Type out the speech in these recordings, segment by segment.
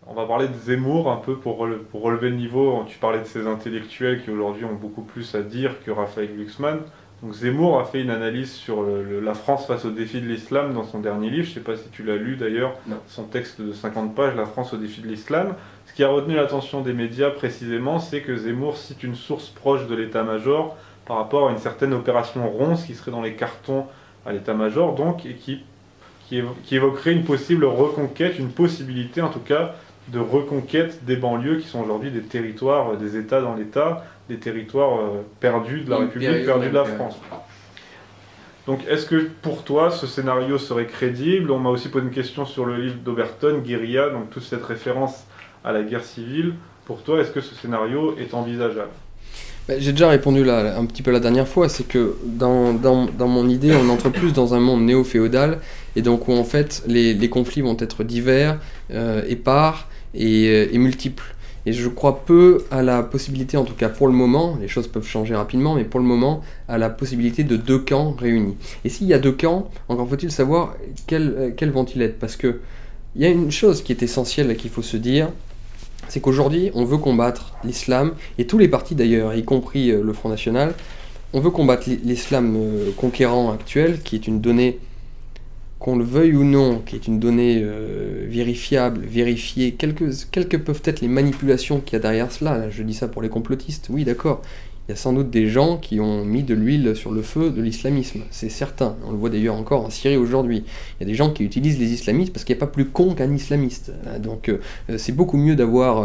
On va parler de Zemmour un peu pour relever le niveau. Tu parlais de ces intellectuels qui aujourd'hui ont beaucoup plus à dire que Raphaël Glucksmann. Donc Zemmour a fait une analyse sur la France face au défi de l'islam dans son dernier livre. Je ne sais pas si tu l'as lu d'ailleurs, Non. son texte de 50 pages, La France au défi de l'islam. Ce qui a retenu l'attention des médias précisément, c'est que Zemmour cite une source proche de l'état-major par rapport à une certaine opération Ronce qui serait dans les cartons à l'état-major, donc, et qui évoquerait une possible reconquête, une possibilité en tout cas de reconquête des banlieues qui sont aujourd'hui des territoires, des États dans l'État, des territoires perdus de la République, perdus de la France. Donc est-ce que pour toi ce scénario serait crédible? On m'a aussi posé une question sur le livre d'Oberton, Guérilla, donc toute cette référence à la guerre civile. Pour toi, est-ce que ce scénario est envisageable? J'ai déjà répondu là, un petit peu la dernière fois, c'est que dans mon idée, on entre plus dans un monde néo-féodal, et donc où en fait les conflits vont être divers, épars et multiples. Et je crois peu à la possibilité, en tout cas pour le moment, les choses peuvent changer rapidement, mais pour le moment, à la possibilité de deux camps réunis. Et s'il y a deux camps, encore faut-il savoir quels vont-ils être, parce que il y a une chose qui est essentielle et qu'il faut se dire, c'est qu'aujourd'hui, on veut combattre l'islam, et tous les partis d'ailleurs, y compris le Front National, on veut combattre l'islam conquérant actuel, qui est une donnée, qu'on le veuille ou non, qui est une donnée vérifiable, vérifiée, quelles que peuvent être les manipulations qu'il y a derrière cela. Là, je dis ça pour les complotistes, oui d'accord, il y a sans doute des gens qui ont mis de l'huile sur le feu de l'islamisme, c'est certain. On le voit d'ailleurs encore en Syrie aujourd'hui. Il y a des gens qui utilisent les islamistes parce qu'il n'y a pas plus con qu'un islamiste. Donc c'est beaucoup mieux d'avoir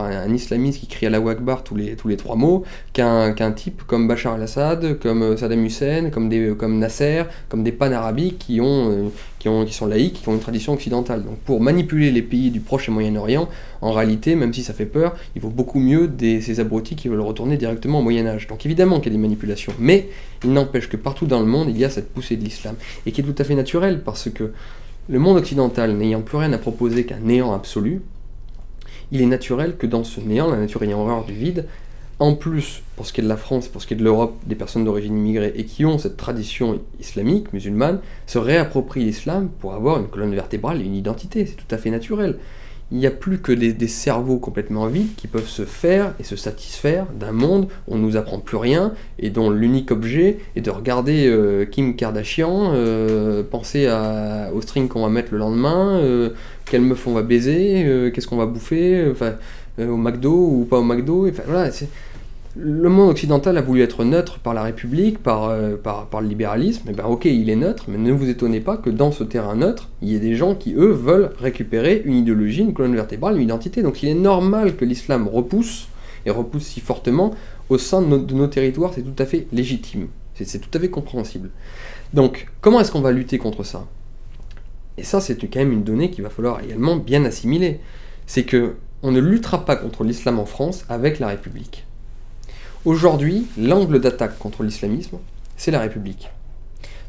un islamiste qui crie Allahu Akbar tous les trois mots qu'un type comme Bachar el-Assad, comme Saddam Hussein, comme Nasser, comme des panarabes qui sont laïcs, qui ont une tradition occidentale. Donc pour manipuler les pays du Proche et Moyen-Orient, en réalité, même si ça fait peur, il vaut beaucoup mieux ces abrutis qui veulent retourner directement au Moyen-Âge. Donc évidemment qu'il y a des manipulations, mais il n'empêche que partout dans le monde, il y a cette poussée de l'islam, et qui est tout à fait naturelle, parce que le monde occidental n'ayant plus rien à proposer qu'un néant absolu, il est naturel que dans ce néant, la nature ayant horreur du vide, en plus, pour ce qui est de la France, pour ce qui est de l'Europe, des personnes d'origine immigrée et qui ont cette tradition islamique, musulmane, se réapproprient l'islam pour avoir une colonne vertébrale et une identité. C'est tout à fait naturel. Il n'y a plus que des cerveaux complètement vides qui peuvent se faire et se satisfaire d'un monde où on ne nous apprend plus rien et dont l'unique objet est de regarder Kim Kardashian, penser au string qu'on va mettre le lendemain, quelle meuf on va baiser, qu'est-ce qu'on va bouffer, au McDo ou pas au McDo. Enfin, voilà, le monde occidental a voulu être neutre par la République, par le libéralisme, et ben ok, il est neutre, mais ne vous étonnez pas que dans ce terrain neutre, il y ait des gens qui, eux, veulent récupérer une idéologie, une colonne vertébrale, une identité. Donc il est normal que l'islam repousse, et repousse si fortement, au sein de nos territoires, c'est tout à fait légitime. C'est tout à fait compréhensible. Donc, comment est-ce qu'on va lutter contre ça? Et ça, c'est quand même une donnée qu'il va falloir également bien assimiler. C'est que on ne luttera pas contre l'islam en France avec la République. Aujourd'hui, l'angle d'attaque contre l'islamisme, c'est la République.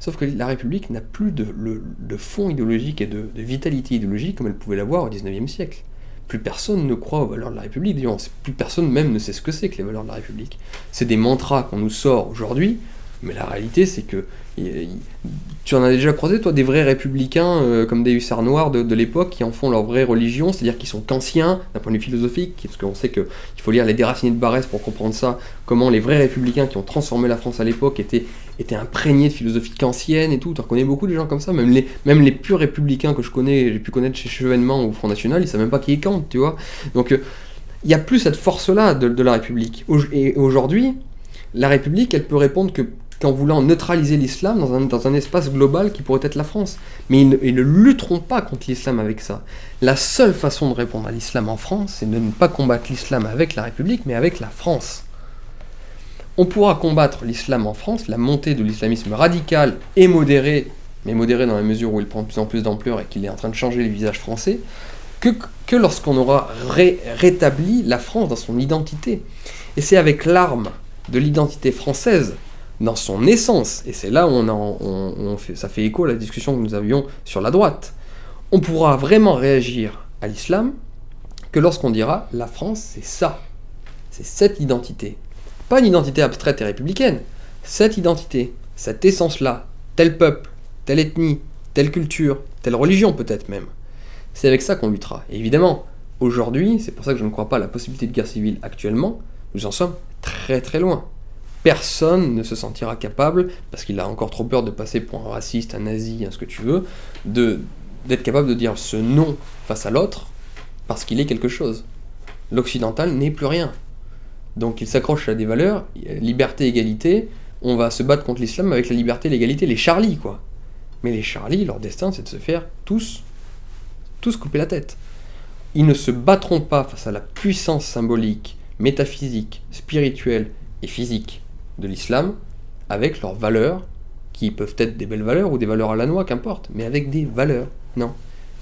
Sauf que la République n'a plus de fond idéologique et de vitalité idéologique comme elle pouvait l'avoir au XIXe siècle. Plus personne ne croit aux valeurs de la République, d'ailleurs, plus personne même ne sait ce que c'est que les valeurs de la République. C'est des mantras qu'on nous sort aujourd'hui, mais la réalité c'est que tu en as déjà croisé, toi, des vrais républicains comme des hussards noirs de l'époque qui en font leur vraie religion, c'est-à-dire qu'ils sont kantiens d'un point de vue philosophique, parce qu'on sait qu'il faut lire les Déracinés de Barès pour comprendre ça, comment les vrais républicains qui ont transformé la France à l'époque étaient imprégnés de philosophie kantienne et tout. Tu en connais beaucoup des gens comme ça, même les purs républicains que j'ai pu connaître chez Chevènement ou Front National, ils savent même pas qui est Kant, tu vois. Donc il n'y a plus cette force-là de la République. Et aujourd'hui, la République, elle peut répondre qu'en voulant neutraliser l'islam dans un espace global qui pourrait être la France. Mais ils ne lutteront pas contre l'islam avec ça. La seule façon de répondre à l'islam en France, c'est de ne pas combattre l'islam avec la République, mais avec la France. On pourra combattre l'islam en France, la montée de l'islamisme radical et modéré, mais modéré dans la mesure où il prend de plus en plus d'ampleur et qu'il est en train de changer le visage français, que lorsqu'on aura rétabli la France dans son identité. Et c'est avec l'arme de l'identité française, dans son essence, et c'est là où ça fait écho à la discussion que nous avions sur la droite, on pourra vraiment réagir à l'islam que lorsqu'on dira la France c'est ça, c'est cette identité. Pas une identité abstraite et républicaine, cette identité, cette essence-là, tel peuple, telle ethnie, telle culture, telle religion peut-être même. C'est avec ça qu'on luttera. Et évidemment, Aujourd'hui, c'est pour ça que je ne crois pas à la possibilité de guerre civile actuellement, nous en sommes très très loin. Personne ne se sentira capable, parce qu'il a encore trop peur de passer pour un raciste, un nazi, ce que tu veux, d'être capable de dire ce non face à l'autre, parce qu'il est quelque chose. L'occidental n'est plus rien. Donc il s'accroche à des valeurs, liberté, égalité, on va se battre contre l'islam avec la liberté, l'égalité, les Charlie, quoi. Mais les Charlie, leur destin, c'est de se faire tous couper la tête. Ils ne se battront pas face à la puissance symbolique, métaphysique, spirituelle et physique de l'islam, avec leurs valeurs, qui peuvent être des belles valeurs ou des valeurs à la noix, qu'importe, mais avec des valeurs. Non.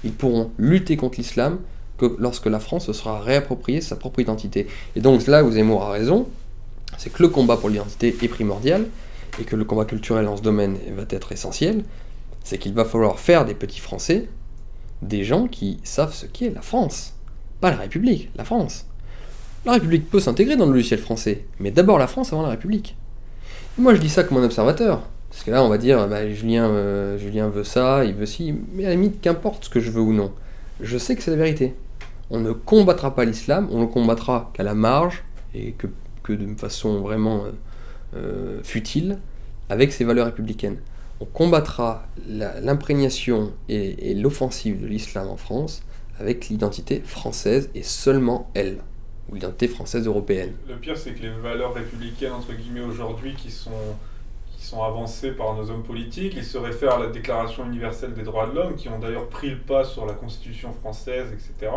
Ils pourront lutter contre l'islam que lorsque la France se sera réappropriée sa propre identité. Et donc là où Zemmour a raison, c'est que le combat pour l'identité est primordial, et que le combat culturel dans ce domaine va être essentiel, c'est qu'il va falloir faire des petits Français des gens qui savent ce qu'est la France. Pas la République, la France. La République peut s'intégrer dans le logiciel français, mais d'abord la France avant la République. Et moi je dis ça comme un observateur, parce que là on va dire, Julien veut ça, il veut ci, mais à la limite qu'importe ce que je veux ou non. Je sais que c'est la vérité. On ne combattra pas l'islam, on le combattra qu'à la marge, et que de façon vraiment futile, avec ses valeurs républicaines. On combattra l'imprégnation et l'offensive de l'islam en France avec l'identité française et seulement elle, ou l'identité française européenne. Le pire, c'est que les valeurs républicaines, entre guillemets, aujourd'hui, qui sont avancées par nos hommes politiques, ils se réfèrent à la Déclaration universelle des droits de l'homme, qui ont d'ailleurs pris le pas sur la Constitution française, etc.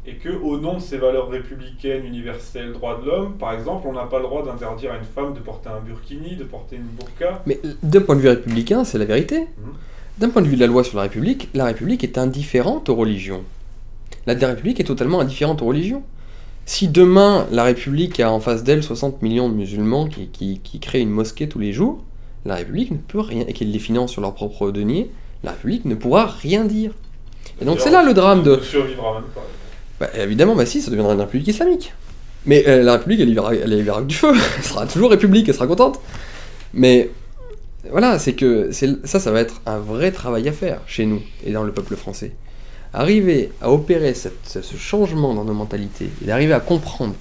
Et qu'au nom de ces valeurs républicaines, universelles, droits de l'homme, par exemple, on n'a pas le droit d'interdire à une femme de porter un burkini, de porter une burqa. Mais d'un point de vue républicain, c'est la vérité. D'un point de vue de la loi sur la République est indifférente aux religions. La République est totalement indifférente aux religions. Si demain, la République a en face d'elle 60 millions de musulmans qui créent une mosquée tous les jours, la République ne peut rien, et qu'ils les financent sur leur propre denier, la République ne pourra rien dire. Et donc c'est là le drame de... Ne survivra même pas. Évidemment, si, ça deviendra une République islamique. Mais la République, elle y verra que du feu. Elle sera toujours République, elle sera contente. Mais voilà, ça va être un vrai travail à faire chez nous et dans le peuple français. Arriver à opérer ce changement dans nos mentalités et d'arriver à comprendre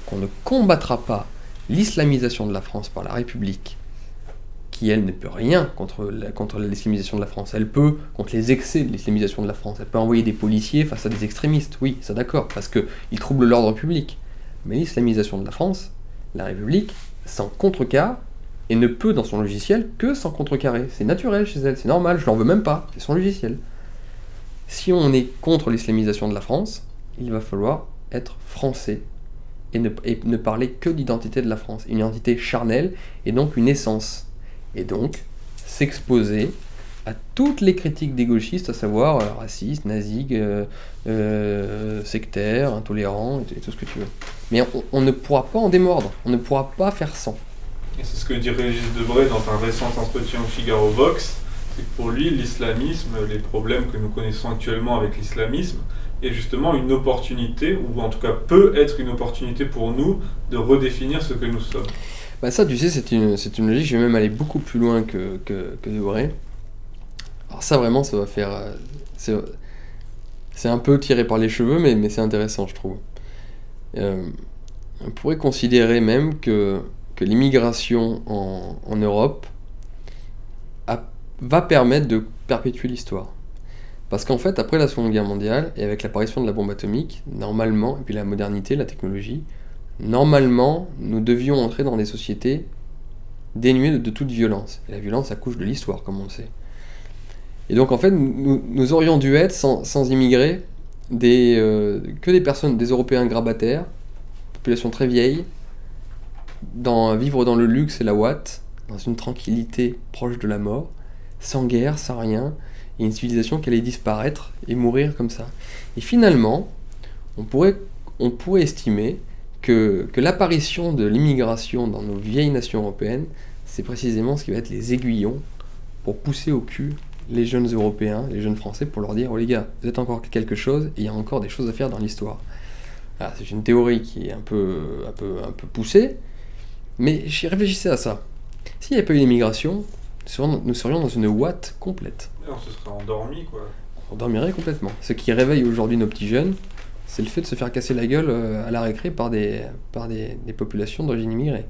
qu'on ne combattra pas l'islamisation de la France par la République, qui elle ne peut rien contre l'islamisation de la France. Elle peut contre les excès de l'islamisation de la France. Elle peut envoyer des policiers face à des extrémistes, oui, ça d'accord, parce qu'ils troublent l'ordre public. Mais l'islamisation de la France, la République s'en contrecarre et ne peut dans son logiciel que s'en contrecarrer. C'est naturel chez elle, c'est normal, je l'en veux même pas, c'est son logiciel. Si on est contre l'islamisation de la France, il va falloir être français et ne parler que d'identité de la France, une identité charnelle et donc une essence. Et donc s'exposer à toutes les critiques des gauchistes, à savoir racistes, nazis, sectaires, intolérants, et tout ce que tu veux. Mais on ne pourra pas en démordre, on ne pourra pas faire sans. Et c'est ce que dit Régis Debray dans un récent entretien au Figaro Vox, c'est que pour lui, l'islamisme, les problèmes que nous connaissons actuellement avec l'islamisme, est justement une opportunité, ou en tout cas peut être une opportunité pour nous de redéfinir ce que nous sommes. Ça, tu sais, c'est une logique, je vais même aller beaucoup plus loin que Debray. Alors ça, vraiment, ça va faire... c'est un peu tiré par les cheveux, mais c'est intéressant, je trouve. On pourrait considérer même que l'immigration en Europe va permettre de perpétuer l'histoire. Parce qu'en fait, après la Seconde Guerre mondiale, et avec l'apparition de la bombe atomique, normalement, et puis la modernité, la technologie, normalement, nous devions entrer dans des sociétés dénuées de toute violence. Et la violence accouche de l'histoire, comme on le sait. Et donc, en fait, nous aurions dû être, sans immigrés, que des personnes, des Européens grabataires, population très vieille, vivre dans le luxe et la ouate, dans une tranquillité proche de la mort, sans guerre, sans rien, et une civilisation qui allait disparaître et mourir comme ça. Et finalement, on pourrait estimer que l'apparition de l'immigration dans nos vieilles nations européennes, c'est précisément ce qui va être les aiguillons pour pousser au cul les jeunes Européens, les jeunes Français, pour leur dire « Oh les gars, vous êtes encore quelque chose et il y a encore des choses à faire dans l'histoire. » C'est une théorie qui est un peu poussée, mais réfléchissez à ça. S'il n'y avait pas eu l'immigration, nous serions dans une ouate complète. On se serait endormi, quoi. On dormirait complètement. Ce qui réveille aujourd'hui nos petits jeunes, c'est le fait de se faire casser la gueule à la récré par des populations d'origine immigrée.